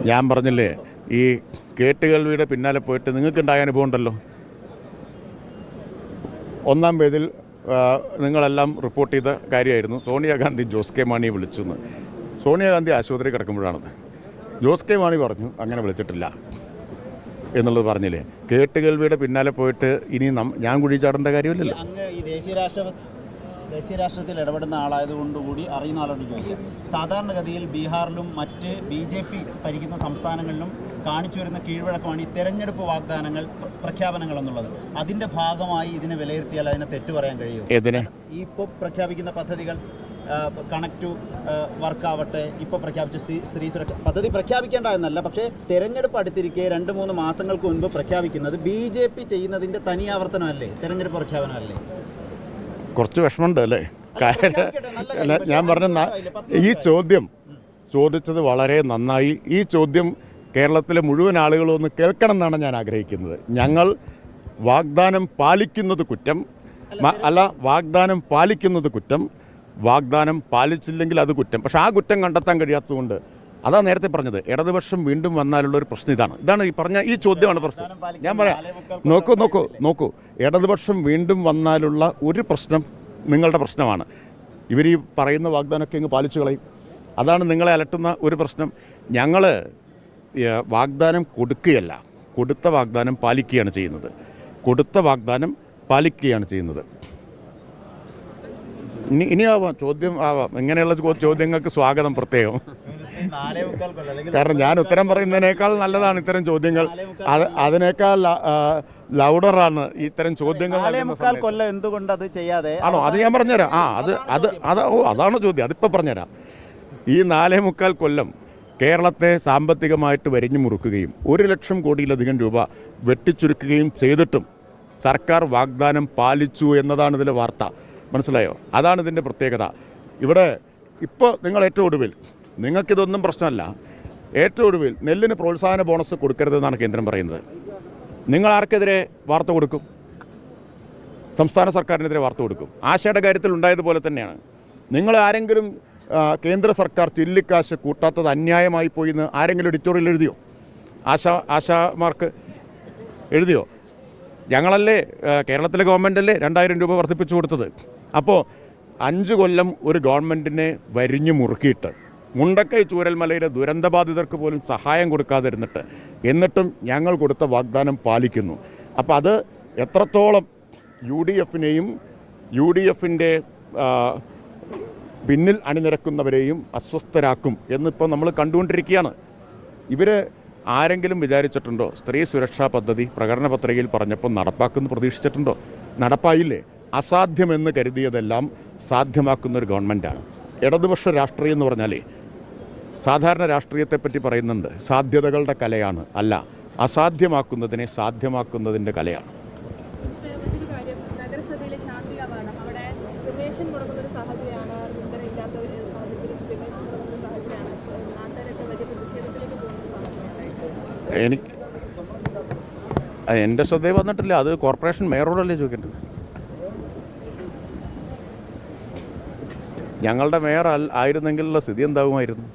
ഞാൻ പറഞ്ഞില്ലേ, ഈ കേട്ടുകേൾവിയുടെ പിന്നാലെ പോയിട്ട് നിങ്ങൾക്കുണ്ടായ അനുഭവം ഉണ്ടല്ലോ. ഒന്നാം പേജിൽ നിങ്ങളെല്ലാം റിപ്പോർട്ട് ചെയ്ത കാര്യമായിരുന്നു സോണിയാഗാന്ധി ജോസ് കെ മാണിയെ വിളിച്ചെന്ന്. സോണിയാഗാന്ധി ആശുപത്രി കിടക്കുമ്പോഴാണത്. ജോസ് കെ മാണി പറഞ്ഞു അങ്ങനെ വിളിച്ചിട്ടില്ല എന്നുള്ളത് പറഞ്ഞില്ലേ. കേട്ടുകേൾവിയുടെ പിന്നാലെ പോയിട്ട് ഇനി ഞാൻ കുഴി ചാടേണ്ട കാര്യമില്ലല്ലോ. അങ്ങ് ഈ ദേശീയ രാഷ്ട്രീയത്തിൽ ഇടപെടുന്ന ആളായതുകൊണ്ടുകൂടി അറിയുന്ന ആളോട് ചോദിക്കാം. സാധാരണഗതിയിൽ ബീഹാറിലും മറ്റ് BJP ഭരിക്കുന്ന സംസ്ഥാനങ്ങളിലും കാണിച്ചു വരുന്ന കീഴ്വഴക്കമാണ് ഈ തെരഞ്ഞെടുപ്പ് വാഗ്ദാനങ്ങൾ, പ്രഖ്യാപനങ്ങൾ എന്നുള്ളത്. അതിൻ്റെ ഭാഗമായി ഇതിനെ വിലയിരുത്തിയാൽ അതിനെ തെറ്റു പറയാൻ കഴിയും. ഈ ഇപ്പോൾ പ്രഖ്യാപിക്കുന്ന പദ്ധതികൾ, കണക്ട് ടു വർക്കാവട്ടെ, ഇപ്പോൾ പ്രഖ്യാപിച്ച സ്ത്രീ സുരക്ഷ പദ്ധതി പ്രഖ്യാപിക്കേണ്ട എന്നല്ല, പക്ഷേ തെരഞ്ഞെടുപ്പ് അടുത്തിരിക്കെ 2-3 മാസങ്ങൾക്ക് മുൻപ് പ്രഖ്യാപിക്കുന്നത് BJP ചെയ്യുന്നതിൻ്റെ തനിയാവർത്തനമല്ലേ, തെരഞ്ഞെടുപ്പ് പ്രഖ്യാപനമല്ലേ? കുറച്ച് വിഷമമുണ്ട് അല്ലേ? ഞാൻ പറഞ്ഞ ഈ ചോദ്യം ചോദിച്ചത് വളരെ നന്നായി. ഈ ചോദ്യം കേരളത്തിലെ മുഴുവൻ ആളുകളും ഒന്ന് കേൾക്കണം എന്നാണ് ഞാൻ ആഗ്രഹിക്കുന്നത്. ഞങ്ങൾ വാഗ്ദാനം പാലിക്കുന്നത് കുറ്റം അല്ല, വാഗ്ദാനം പാലിക്കുന്നത് കുറ്റം, വാഗ്ദാനം പാലിച്ചില്ലെങ്കിൽ അത് കുറ്റം. പക്ഷെ ആ കുറ്റം കണ്ടെത്താൻ കഴിയാത്തതുകൊണ്ട് അതാണ് നേരത്തെ പറഞ്ഞത്. ഇടതുപക്ഷം വീണ്ടും വന്നാലുള്ള ഒരു പ്രശ്നം ഇതാണ് ഈ പറഞ്ഞ ഈ ചോദ്യമാണ് പ്രശ്നം. ഞാൻ പറയാം, നോക്കൂ ഇടതുപക്ഷം വീണ്ടും വന്നാലുള്ള ഒരു പ്രശ്നം നിങ്ങളുടെ പ്രശ്നമാണ്. ഇവർ ഈ പറയുന്ന വാഗ്ദാനമൊക്കെ ഇങ്ങ് പാലിച്ചു കളയും. അതാണ് നിങ്ങളെ അലട്ടുന്ന ഒരു പ്രശ്നം. ഞങ്ങൾ വാഗ്ദാനം കൊടുക്കുകയല്ല, കൊടുത്ത വാഗ്ദാനം പാലിക്കുകയാണ് ചെയ്യുന്നത്. ഇനിയാവാം ചോദ്യം ആവാം. ഇങ്ങനെയുള്ള ചോദ്യങ്ങൾക്ക് സ്വാഗതം പ്രത്യേകം. കാരണം ഞാൻ ഉത്തരം പറയുന്നതിനേക്കാൾ നല്ലതാണ് ഇത്തരം ചോദ്യങ്ങൾ. അതിനേക്കാൾ ലൗഡറാണ് ഇത്തരം ചോദ്യങ്ങൾ. കൊല്ലം എന്തുകൊണ്ട് അത് ചെയ്യാതെ ആണോ? അത് ഞാൻ പറഞ്ഞുതരാം. അതാണ് ചോദ്യം. അതിപ്പോൾ പറഞ്ഞുതരാം. ഈ 4.25 കൊല്ലം കേരളത്തെ സാമ്പത്തികമായിട്ട് വരിഞ്ഞു മുറുക്കുകയും 1 ലക്ഷം കോടിയിലധികം രൂപ വെട്ടിച്ചുരുക്കുകയും ചെയ്തിട്ടും സർക്കാർ വാഗ്ദാനം പാലിച്ചു എന്നതാണ് ഇതിലെ വാർത്ത. മനസ്സിലായോ? അതാണ് ഇതിൻ്റെ പ്രത്യേകത. ഇവിടെ ഇപ്പോൾ നിങ്ങൾ ഏറ്റവും ഒടുവിൽ, നിങ്ങൾക്കിതൊന്നും പ്രശ്നമല്ല, ഏറ്റവും ഒടുവിൽ നെല്ലിന് പ്രോത്സാഹന ബോണസ് കൊടുക്കരുതെന്നാണ് കേന്ദ്രം പറയുന്നത്. നിങ്ങൾ ആർക്കെതിരെ വാർത്ത കൊടുക്കും? സംസ്ഥാന സർക്കാരിനെതിരെ വാർത്ത കൊടുക്കും. ആശയുടെ കാര്യത്തിൽ ഉണ്ടായതുപോലെ തന്നെയാണ്. നിങ്ങൾ ആരെങ്കിലും കേന്ദ്ര സർക്കാർ ചില്ലിക്കാശ് കൂട്ടാത്തത് അന്യായമായി പോയി എന്ന് ആരെങ്കിലും എഡിറ്റോറിയൽ എഴുതിയോ? ആശാമാർക്ക് എഴുതിയോ? ഞങ്ങളല്ലേ, കേരളത്തിലെ ഗവൺമെൻറ്റല്ലേ 2000 രൂപ വർദ്ധിപ്പിച്ചു കൊടുത്തത്. അപ്പോൾ 5 കൊല്ലം ഒരു ഗവൺമെൻറ്റിനെ വരിഞ്ഞു മുറുക്കിയിട്ട് മുണ്ടക്കൈ ചൂരൽമലയിലെ ദുരന്തബാധിതർക്ക് പോലും സഹായം കൊടുക്കാതിരുന്നിട്ട് എന്നിട്ടും ഞങ്ങൾ കൊടുത്ത വാഗ്ദാനം പാലിക്കുന്നു. അപ്പോൾ അത് എത്രത്തോളം UDFനെയും UDFൻ്റെ പിന്നിൽ അണിനിരക്കുന്നവരെയും അസ്വസ്ഥരാക്കും എന്നിപ്പോൾ നമ്മൾ കണ്ടുകൊണ്ടിരിക്കുകയാണ്. ഇവർ ആരെങ്കിലും വിചാരിച്ചിട്ടുണ്ടോ സ്ത്രീ സുരക്ഷാ പദ്ധതി പ്രകടന പത്രികയിൽ പറഞ്ഞപ്പോൾ നടപ്പാക്കുമെന്ന് പ്രതീക്ഷിച്ചിട്ടുണ്ടോ? നടപ്പായില്ലേ? അസാധ്യമെന്ന് കരുതിയതെല്ലാം സാധ്യമാക്കുന്നൊരു ഗവൺമെൻറ്റാണ്. ഇടതുപക്ഷ രാഷ്ട്രീയം എന്ന് പറഞ്ഞാലേ സാധാരണ രാഷ്ട്രീയത്തെപ്പറ്റി പറയുന്നുണ്ട് സാധ്യതകളുടെ കലയാണ്, അല്ല അസാധ്യമാക്കുന്നതിനെ സാധ്യമാക്കുന്നതിൻ്റെ കലയാണ്. എൻ്റെ ശ്രദ്ധയിൽ വന്നിട്ടില്ല. അത് കോർപ്പറേഷൻ മേയറോടല്ലേ ചോദിക്കേണ്ടത്. ഞങ്ങളുടെ മേയർ ആയിരുന്നെങ്കിലുള്ള സ്ഥിതി എന്താകുമായിരുന്നു?